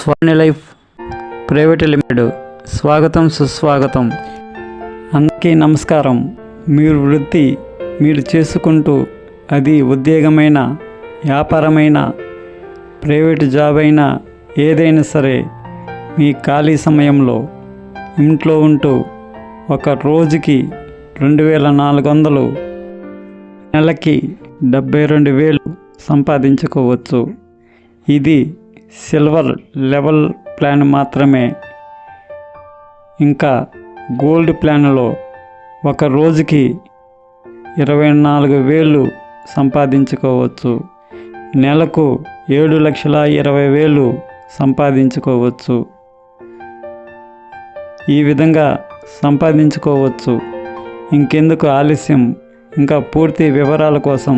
స్వర్ణ life private limited స్వాగతం సుస్వాగతం. అందరికీ నమస్కారం. మీరు వృత్తి మీరు చేసుకుంటూ అది ఉద్యోగమైన వ్యాపారమైన ప్రైవేట్ జాబ్ అయినా ఏదైనా సరే మీ ఖాళీ సమయంలో ఇంట్లో ఉంటూ ఒక రోజుకి 2400 నెలకి 72,000 సంపాదించుకోవచ్చు. ఇది సిల్వర్ లెవెల్ ప్లాన్ మాత్రమే. ఇంకా గోల్డ్ ప్లాన్లో ఒక రోజుకి 24,000 సంపాదించుకోవచ్చు. నెలకు 7,20,000 సంపాదించుకోవచ్చు. ఈ విధంగా సంపాదించుకోవచ్చు. ఇంకెందుకు ఆలస్యం, ఇంకా పూర్తి వివరాల కోసం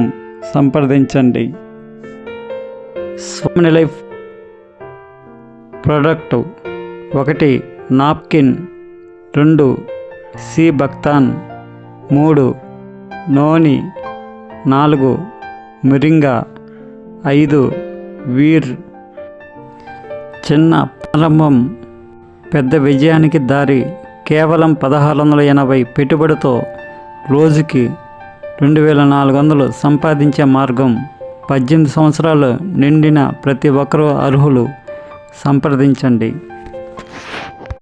సంప్రదించండి. స్వర్ణ లైఫ్ ప్రోడక్ట్ 1 నాప్కిన్, 2 సి బక్తాన్, 3 నోని, 4 మిరింగా, 5 వీర్. చిన్న ప్రారంభం పెద్ద విజయానికి దారి. కేవలం 1,680 పెట్టుబడితో రోజుకి 2,400 సంపాదించే మార్గం. 18 సంవత్సరాలు నిండిన ప్రతి ఒక్కరూ అర్హులు. సంప్రదించండి.